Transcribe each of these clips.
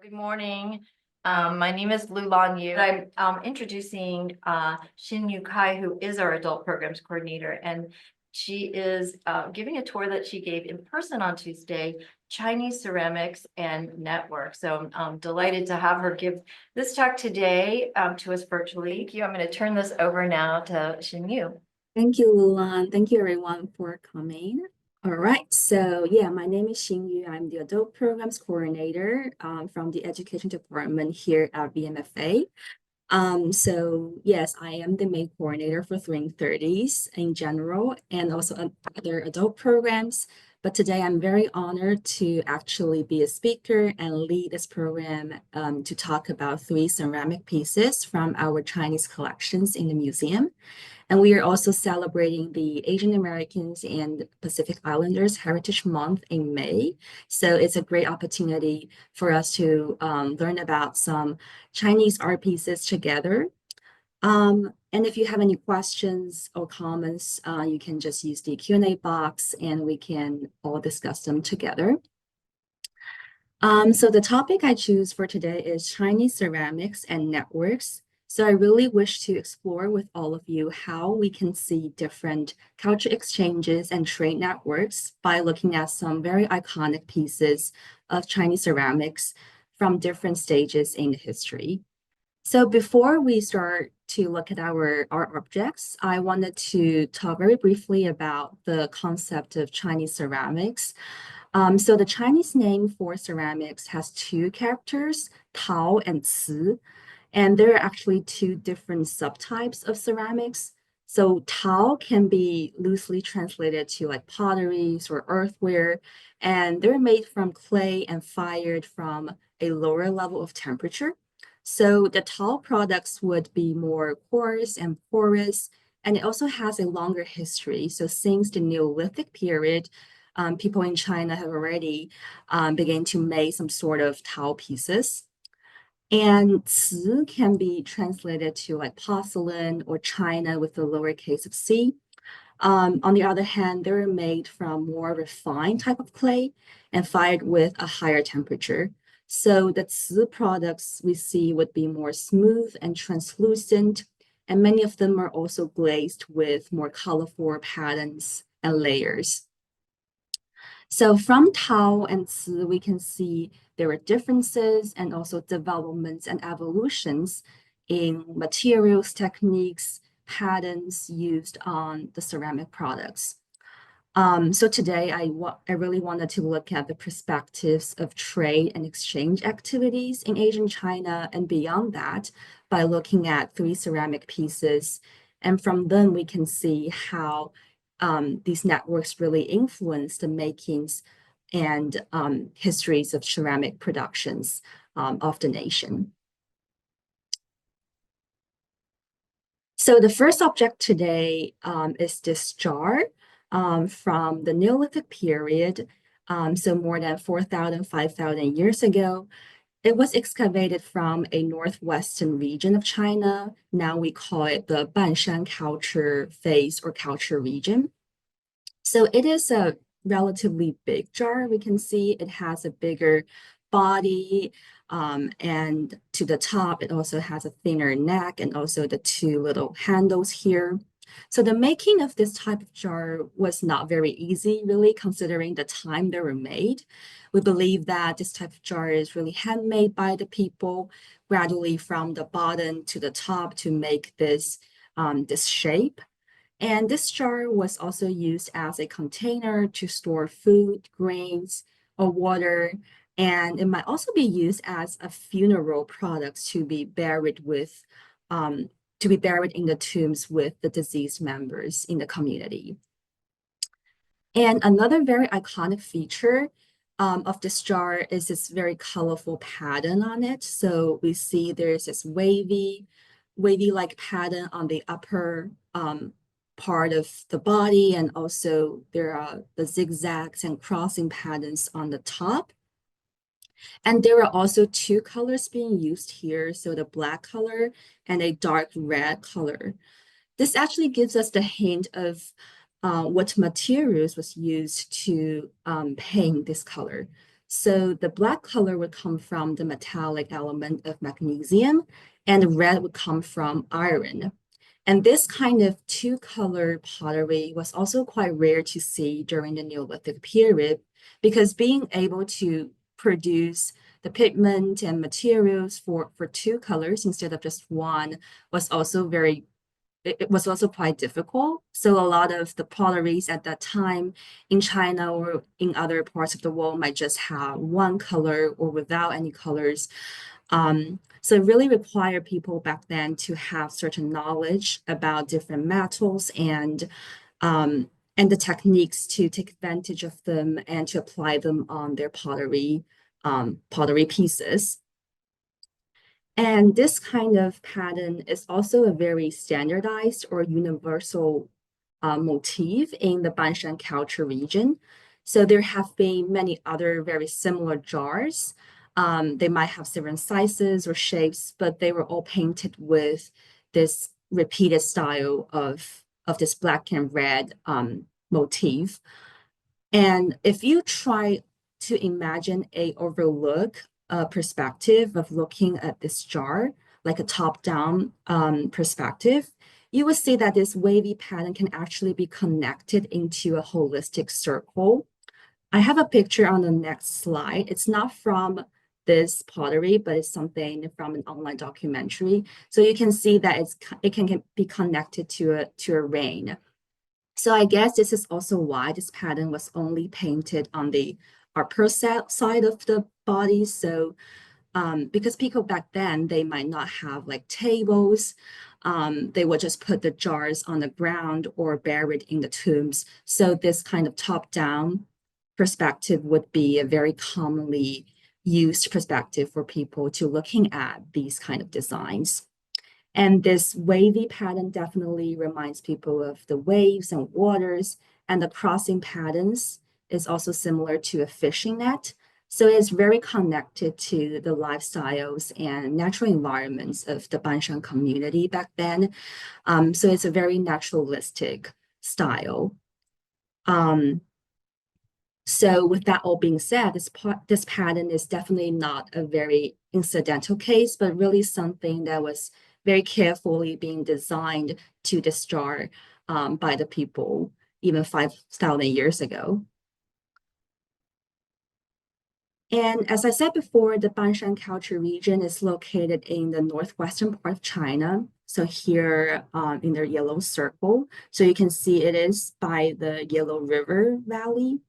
Good morning. My name is Lulan Yu. I'm introducing Xinyu Cai, who is our adult programs coordinator, and she is giving a tour that she gave in person on Tuesday, Chinese ceramics and network. So I'm delighted to have her give this talk today to us virtually. Thank you. I'm going to turn this over now to Xinyu. Thank you, Lulan. Thank you, everyone, for coming. All right, so yeah, my name is Xinyu. I'm the Adult Programs Coordinator from the Education Department here at vmfa. So yes, I am the main coordinator for 330s in general and also other adult programs. But today I'm very honored to actually be a speaker and lead this program to talk about 3 ceramic pieces from our Chinese collections in the museum. And we are also celebrating the Asian Americans and Pacific Islanders Heritage Month in May. So it's a great opportunity for us to learn about some Chinese art pieces together. And if you have any questions or comments, you can just use the Q&A box and we can all discuss them together. So the topic I choose for today is Chinese ceramics and networks. So I really wish to explore with all of you how we can see different culture exchanges and trade networks by looking at some very iconic pieces of Chinese ceramics from different stages in the history. So before we start to look at our art objects, I wanted to talk very briefly about the concept of Chinese ceramics. So the Chinese name for ceramics has 2 characters, Tao and Ci. And there are actually 2 different subtypes of ceramics. So Tao can be loosely translated to like potteries or earthware, and they're made from clay and fired from a lower level of temperature. So the Tao products would be more coarse and porous, and it also has a longer history. So since the Neolithic period, people in China have already begun to make some sort of Tao pieces. And Ci can be translated to like porcelain or china with the lowercase of c. On the other hand, they're made from more refined type of clay and fired with a higher temperature. So the Ci products we see would be more smooth and translucent, and many of them are also glazed with more colorful patterns and layers. So from Tao and Ci, we can see there are differences and also developments and evolutions in materials, techniques, patterns used on the ceramic products. So today I really wanted to look at the perspectives of trade and exchange activities in Asian China and beyond that by looking at 3 ceramic pieces. And from them, we can see how these networks really influence the makings and histories of ceramic productions of the nation. So the first object today is this jar from the Neolithic period, so more than 4,000, 5,000 years ago. It was excavated from a northwestern region of China. Now we call it the Banshan culture phase or culture region. So it is a relatively big jar. We can see it has a bigger body, and to the top, it also has a thinner neck and also the 2 little handles here. So the making of this type of jar was not very easy, really, considering the time they were made. We believe that this type of jar is really handmade by the people, gradually from the bottom to the top to make this, this shape. And this jar was also used as a container to store food, grains, or water. And it might also be used as a funeral product to be buried with, to be buried in the tombs with the deceased members in the community. And another very iconic feature of this jar is this very colorful pattern on it. So we see there's this wavy-like pattern on the upper part of the body, and also there are the zigzags and crossing patterns on the top. And there are also 2 colors being used here, so the black color and a dark red color. This actually gives us the hint of what materials was used to paint this color. So the black color would come from the metallic element of magnesium, and the red would come from iron. And this kind of two-color pottery was also quite rare to see during the Neolithic period, because being able to produce the pigment and materials for two colors instead of just one was also it was also quite difficult. So a lot of the potteries at that time in China or in other parts of the world might just have one color or without any colors. So it really required people back then to have certain knowledge about different metals and the techniques to take advantage of them and to apply them on their pottery pieces. And this kind of pattern is also a very standardized or universal motif in the Banshan culture region. So there have been many other very similar jars. They might have different sizes or shapes, but they were all painted with this repeated style of this black and red motif. And if you try to imagine a overlook perspective of looking at this jar, like a top-down perspective, you will see that this wavy pattern can actually be connected into a holistic circle. I have a picture on the next slide. It's not from this pottery, but it's something from an online documentary. So you can see that it can be connected to a rain. So I guess this is also why this pattern was only painted on the upper side of the body. So because people back then, they might not have like tables. They would just put the jars on the ground or buried in the tombs. So this kind of top-down perspective would be a very commonly used perspective for people to looking at these kind of designs. And this wavy pattern definitely reminds people of the waves and waters, and the crossing patterns is also similar to a fishing net. So it's very connected to the lifestyles and natural environments of the Banshan community back then. So it's a very naturalistic style. So with that all being said, this pattern is definitely not a very incidental case, but really something that was very carefully being designed to this jar by the people even 5,000 years ago. And as I said before, the Banshan culture region is located in the northwestern part of China. So here in the yellow circle, so you can see it is by the Yellow River Valley.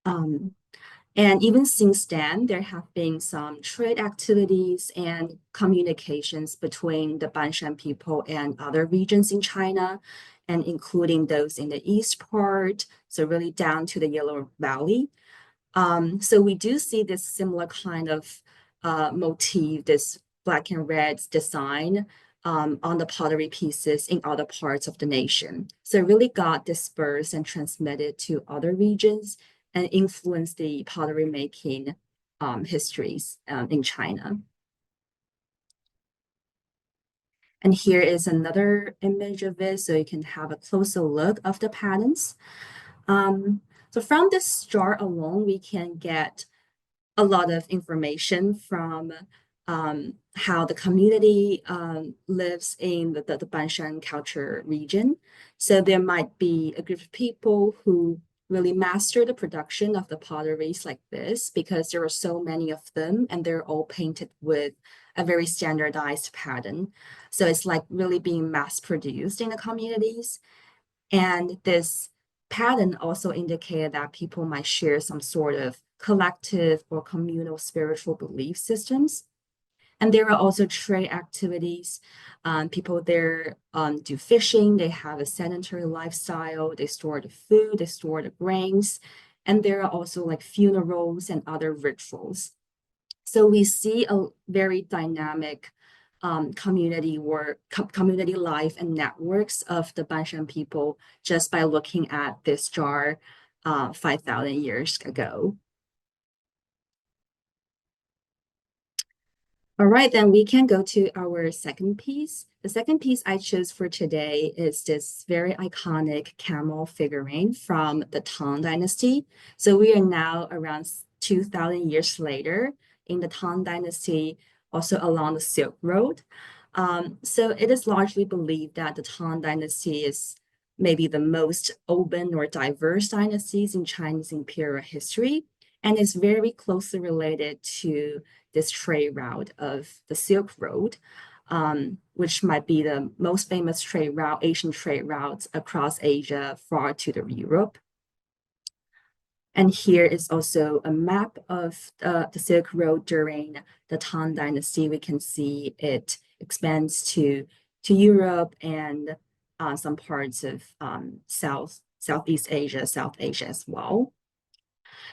And even since then, there have been some trade activities and communications between the Banshan people and other regions in China, and including those in the east part, so really down to the Yellow Valley. So we do see this similar kind of motif, this black and red design on the pottery pieces in other parts of the nation. So it really got dispersed and transmitted to other regions and influenced the pottery making histories in China. And here is another image of it, so you can have a closer look of the patterns. So from this jar alone, we can get a lot of information from how the community lives in the Banshan culture region. So there might be a group of people who really master the production of the potteries like this because there are so many of them and they're all painted with a very standardized pattern. So it's like really being mass produced in the communities. And this pattern also indicated that people might share some sort of collective or communal spiritual belief systems. And there are also trade activities. People there do fishing, they have a sedentary lifestyle, they store the food, they store the grains, and there are also like funerals and other rituals. So we see a very dynamic community life and networks of the Banshan people just by looking at this jar 5,000 years ago. All right, then we can go to our second piece. The second piece I chose for today is this very iconic camel figurine from the Tang Dynasty. So we are now around 2,000 years later in the Tang Dynasty, also along the Silk Road. So it is largely believed that the Tang Dynasty is maybe the most open or diverse dynasties in Chinese imperial history, and is very closely related to this trade route of the Silk Road, which might be the most famous trade route, Asian trade routes across Asia far to the Europe. And here is also a map of the Silk Road during the Tang Dynasty. We can see it expands to Europe and some parts of Southeast Asia, South Asia as well.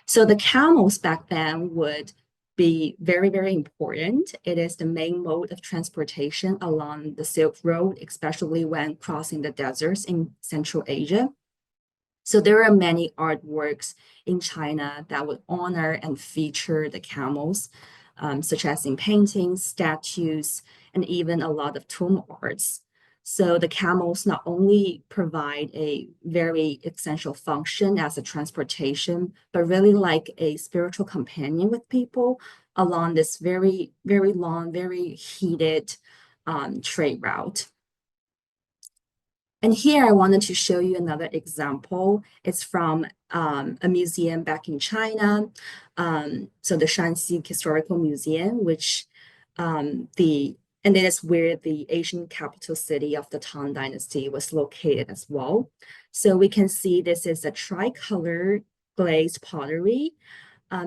So the camels back then would be very, very important. It is the main mode of transportation along the Silk Road, especially when crossing the deserts in Central Asia. So there are many artworks in China that would honor and feature the camels, such as in paintings, statues, and even a lot of tomb arts. So the camels not only provide a very essential function as a transportation, but really like a spiritual companion with people along this very, very long, very heated trade route. And here I wanted to show you another example. It's from a museum back in China. So the Shanxi Historical Museum, which and it is where the Asian capital city of the Tang Dynasty was located as well. So we can see this is a tricolor glazed pottery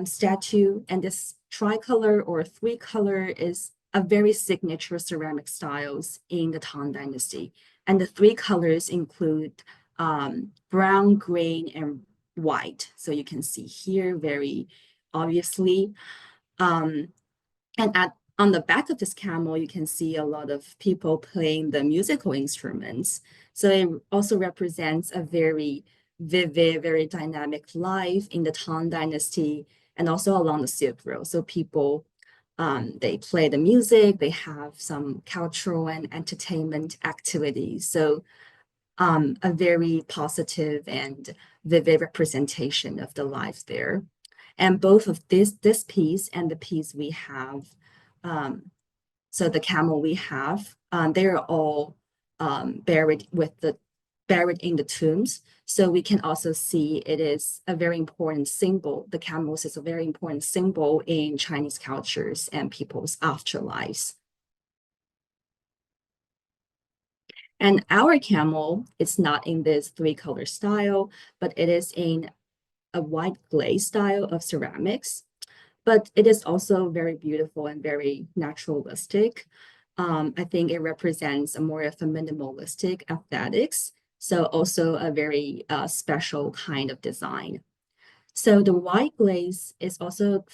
statue, and this tricolor or three color is a very signature ceramic styles in the Tang Dynasty. And the three colors include brown, green, and white. So you can see here very obviously. And on the back of this camel, you can see a lot of people playing the musical instruments. So it also represents a very vivid, very dynamic life in the Tang Dynasty and also along the Silk Road. So people they play the music, they have some cultural and entertainment activities. So a very positive and vivid representation of the life there. And both of this piece and the piece we have, so the camel we have, they're all buried in the tombs. So we can also see it is a very important symbol. The camels is a very important symbol in Chinese cultures and people's afterlives. And our camel is not in this three-color style, but it is in a white glaze style of ceramics. But it is also very beautiful and very naturalistic. I think it represents a more of a minimalistic aesthetics. So also a very special kind of design. So the white glaze is also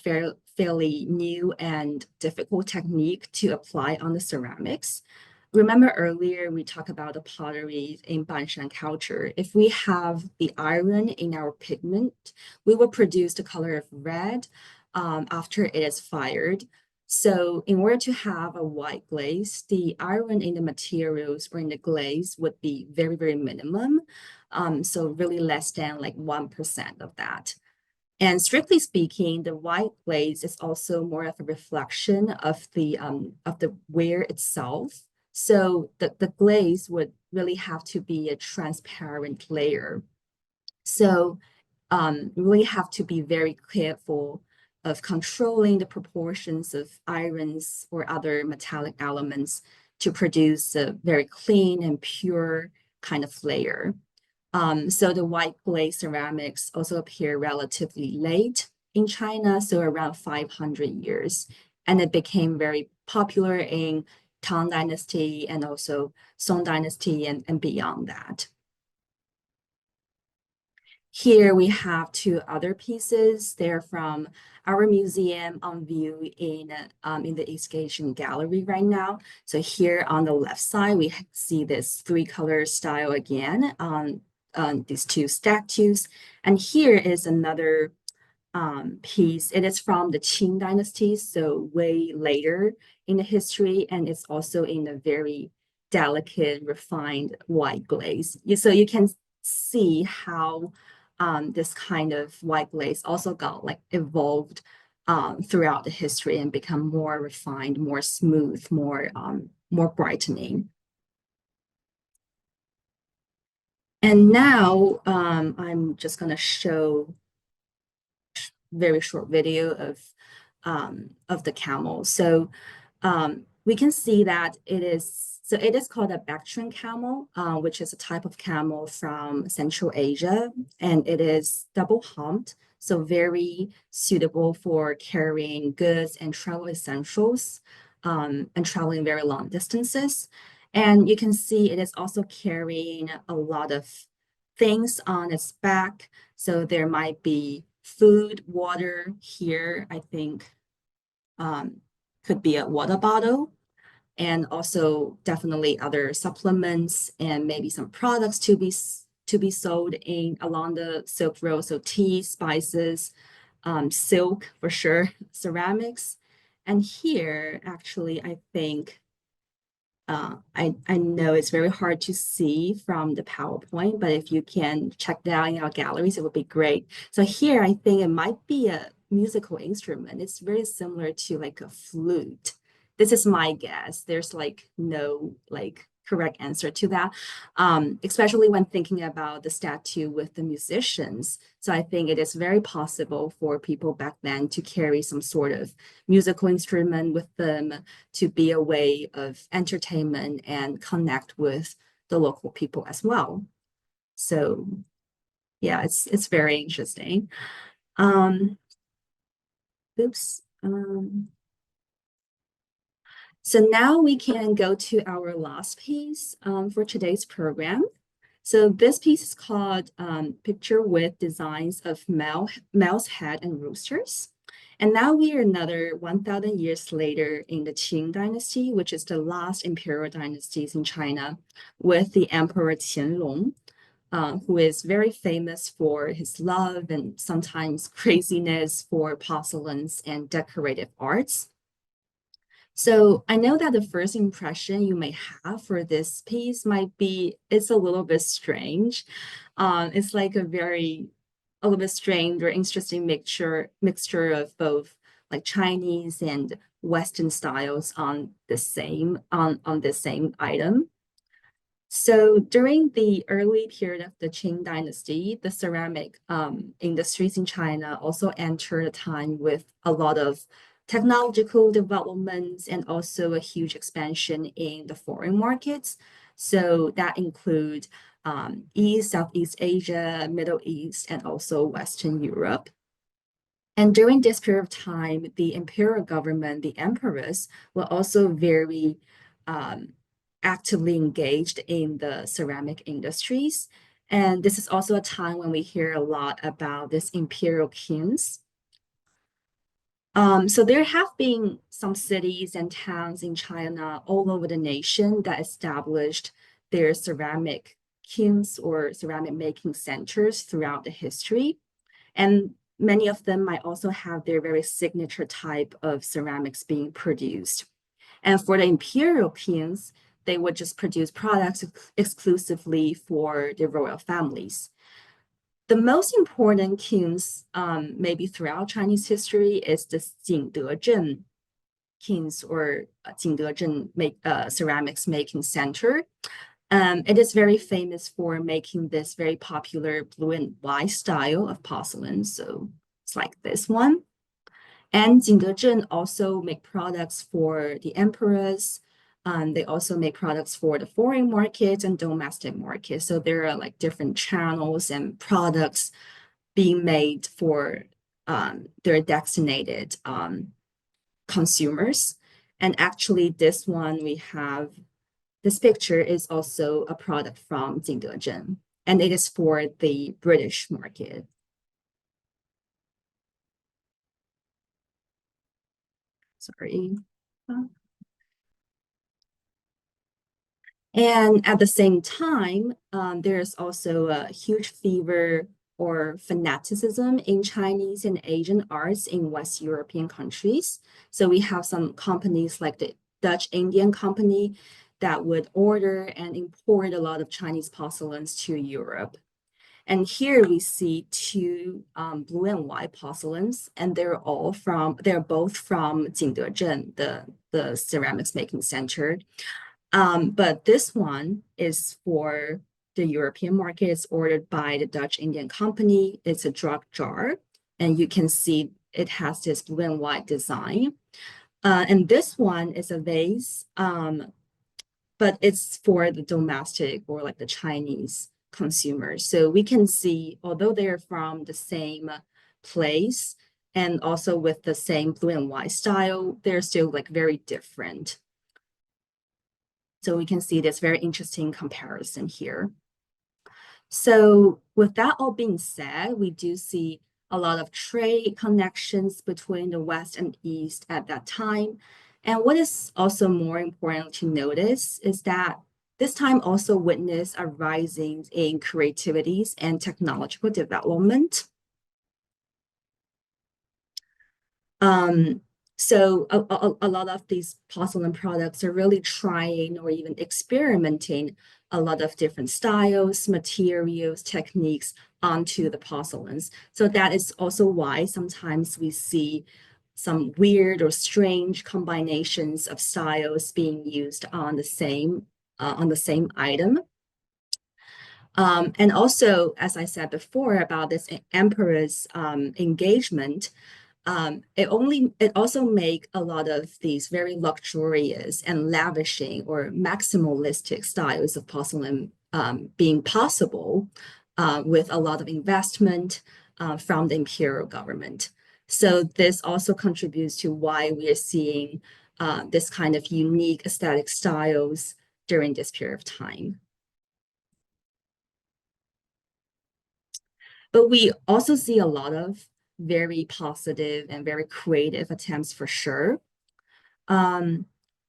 fairly new and difficult technique to apply on the ceramics. Remember earlier we talked about the pottery in Banshan culture. If we have the iron in our pigment, we will produce the color of red after it is fired. So in order to have a white glaze, the iron in the materials or in the glaze would be very, very minimum. So really less than like 1% of that. And strictly speaking, the white glaze is also more of a reflection of the ware itself. So the glaze would really have to be a transparent layer. So really have to be very careful of controlling the proportions of irons or other metallic elements to produce a very clean and pure kind of layer. So the white glaze ceramics also appear relatively late in China, so around 500 years. And it became very popular in Tang Dynasty and also Song Dynasty and beyond that. Here we have two other pieces. They're from our museum on view in the East Asian Gallery right now. So here on the left side, we see this three-color style again on these two statues. And here is another piece. It is from the Qing Dynasty, so way later in the history, and it's also in a very delicate, refined white glaze. So you can see how this kind of white glaze also got like evolved throughout the history and become more refined, more smooth, more brightening. And now I'm just going to show very short video of the camel. So we can see that it is called a Bactrian camel, which is a type of camel from Central Asia, and it is double humped, so very suitable for carrying goods and travel essentials, and traveling very long distances. And you can see it is also carrying a lot of things on its back. So there might be food, water here, I think could be a water bottle, and also definitely other supplements and maybe some products to be sold in along the Silk Road. So tea, spices, silk for sure, ceramics. And here, actually, I think I know it's very hard to see from the PowerPoint, but if you can check that out in our galleries, it would be great. So here, I think it might be a musical instrument. It's very similar to like a flute. This is my guess. There's like no like correct answer to that, especially when thinking about the statue with the musicians. So I think it is very possible for people back then to carry some sort of musical instrument with them to be a way of entertainment and connect with the local people as well. So yeah, it's very interesting. Um, oops. So now we can go to our last piece for today's program. So this piece is called Picture with Designs of Mouse Head and Roosters. And now we are another 1,000 years later in the Qing dynasty, which is the last imperial dynasties in China, with the Emperor Qianlong, who is very famous for his love and sometimes craziness for porcelains and decorative arts. So I know that the first impression you may have for this piece might be it's a little bit strange. It's like a little bit strange or interesting mixture of both like Chinese and Western styles on the same item. So during the early period of the Qing dynasty, the ceramic industries in China also entered a time with a lot of technological developments and also a huge expansion in the foreign markets. So that include East, Southeast Asia, Middle East, and also Western Europe. And during this period of time, the imperial government, the emperors, were also very actively engaged in the ceramic industries. And this is also a time when we hear a lot about this imperial kings. So there have been some cities and towns in China all over the nation that established their ceramic kilns or ceramic making centers throughout the history. And many of them might also have their very signature type of ceramics being produced. And for the imperial kings, they would just produce products exclusively for the royal families. The most important kings, maybe throughout Chinese history, is the Jingdezhen kings or Jingdezhen ceramics making center. It is very famous for making this very popular blue and white style of porcelain. So it's like this one. And Jingdezhen also make products for the emperors. They also make products for the foreign markets and domestic markets. So there are like different channels and products being made for their designated consumers. And actually, this one we have, this picture is also a product from Jingdezhen, and it is for the British market. Sorry. And at the same time, there's also a huge fever or fanaticism in Chinese and Asian arts in West European countries. So we have some companies like the Dutch Indian company that would order and import a lot of Chinese porcelains to Europe. And here we see two blue and white porcelains, and they're both from Jingdezhen, the ceramics making center. But this one is for the European market. It's ordered by the Dutch Indian company. It's a drug jar, and you can see it has this blue and white design. And this one is a vase, but it's for the domestic or like the Chinese consumers. So we can see, although they're from the same place and also with the same blue and white style, they're still like very different. So we can see this very interesting comparison here. So with that all being said, we do see a lot of trade connections between the West and East at that time. And what is also more important to notice is that this time also witnessed a rising in creativities and technological development. So a lot of these porcelain products are really trying or even experimenting a lot of different styles, materials, techniques onto the porcelains. So that is also why sometimes we see some weird or strange combinations of styles being used on the same item. And also, as I said before about this emperor's engagement, it also make a lot of these very luxurious and lavishing or maximalistic styles of porcelain being possible with a lot of investment from the imperial government. So this also contributes to why we are seeing this kind of unique aesthetic styles during this period of time. But we also see a lot of very positive and very creative attempts for sure.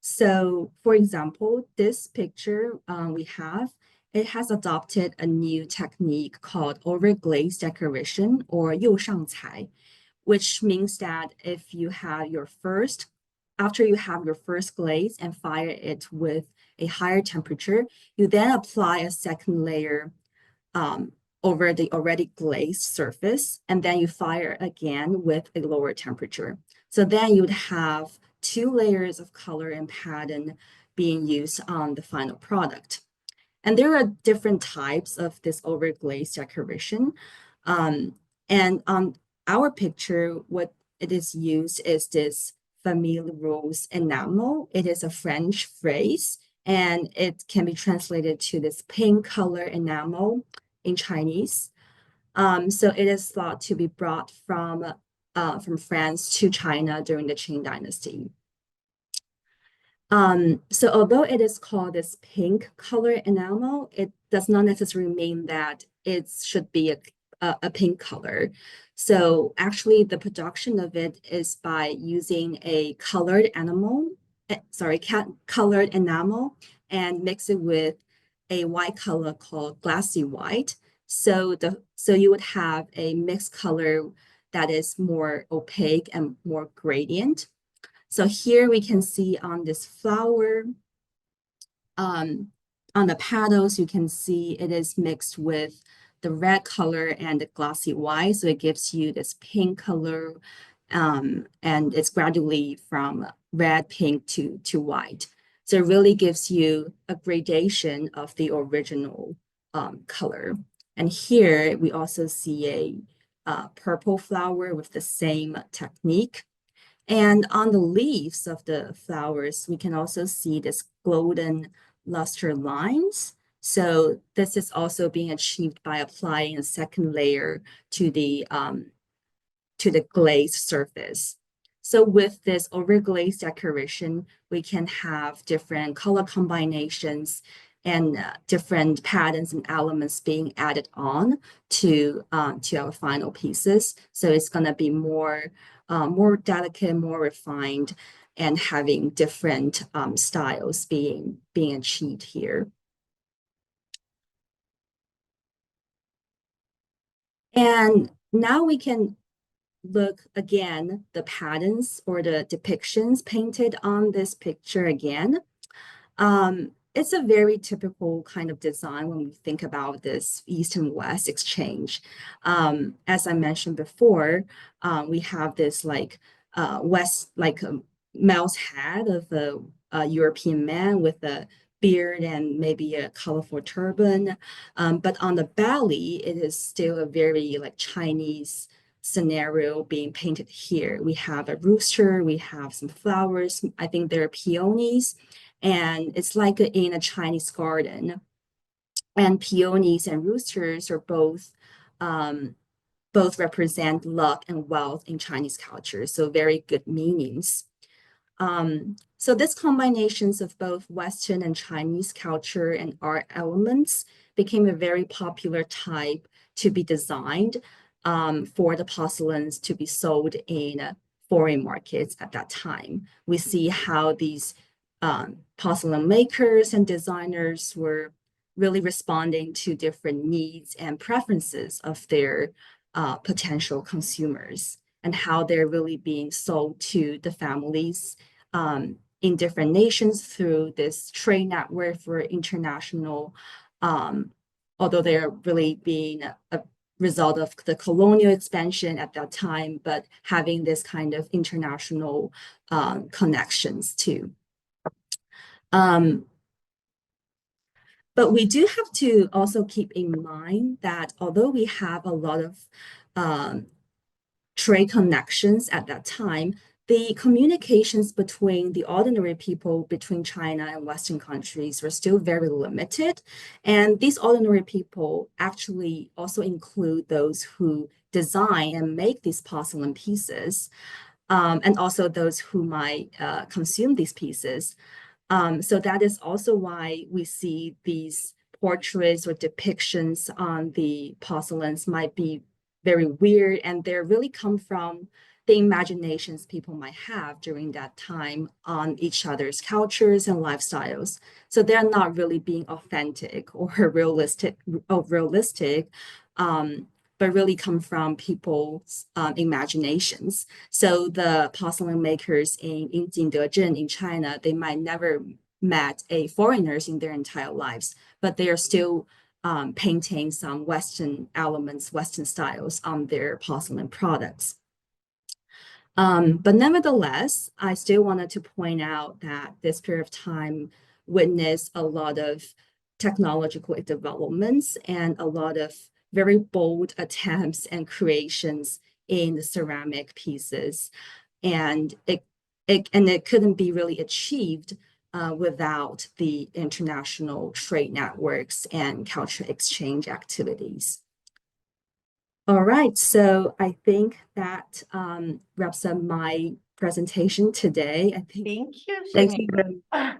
So for example, this picture it has adopted a new technique called overglaze decoration or 釉上彩, which means that if you have after you have your first glaze and fire it with a higher temperature, you then apply a second layer over the already glazed surface, and then you fire again with a lower temperature. So then you would have two layers of color and pattern being used on the final product. And there are different types of this overglaze decoration. And on our picture, what it is used is this famille rose enamel. It is a French phrase, and it can be translated to this pink color enamel in Chinese. So it is thought to be brought from France to China during the Qing Dynasty. So although it is called this pink color enamel, it does not necessarily mean that it should be a pink color. So actually the production of it is by using a colored colored enamel and mix it with a white color called glassy white. So you would have a mixed color that is more opaque and more gradient. So here we can see on this flower, on the petals, you can see it is mixed with the red color and the glossy white. So it gives you this pink color, and it's gradually from red, pink to white. So it really gives you a gradation of the original color. And here we also see a purple flower with the same technique. And on the leaves of the flowers, we can also see this golden luster lines. So this is also being achieved by applying a second layer to the glazed surface. So with this overglaze decoration, we can have different color combinations and different patterns and elements being added on to our final pieces. So it's going to be more delicate, more refined, and having different styles being achieved here. And now we can look again the patterns or the depictions painted on this picture again. it's a very typical kind of design when we think about this East and West exchange. As I mentioned before, we have this like West, like a mouse head of a European man with a beard and maybe a colorful turban. But on the belly, it is still a very like Chinese scenario being painted here. We have a rooster, we have some flowers. I think they're peonies, and it's like in a Chinese garden. And peonies and roosters are both represent luck and wealth in Chinese culture, so very good meanings. So this combinations of both Western and Chinese culture and art elements became a very popular type to be designed for the porcelains to be sold in foreign markets at that time. We see how these porcelain makers and designers were really responding to different needs and preferences of their potential consumers, and how they're really being sold to the families in different nations through this trade network for international, although they're really being a result of the colonial expansion at that time, but having this kind of international connections too. But we do have to also keep in mind that although we have a lot of trade connections at that time, the communications between the ordinary people between China and Western countries were still very limited. And these ordinary people actually also include those who design and make these porcelain pieces, and also those who might consume these pieces. So that is also why we see these portraits or depictions on the porcelains might be very weird, and they really come from the imaginations people might have during that time on each other's cultures and lifestyles. So they're not really being authentic or realistic, but really come from people's imaginations. So the porcelain makers in Jingdezhen in China, they might never met a foreigners in their entire lives, but they are still painting some Western elements, Western styles on their porcelain products. But nevertheless, I still wanted to point out that this period of time witnessed a lot of technological developments and a lot of very bold attempts and creations in the ceramic pieces. And it couldn't be really achieved without the international trade networks and culture exchange activities. All right, so I think that wraps up my presentation today. I think. Thank you, Thank Xinyu. you very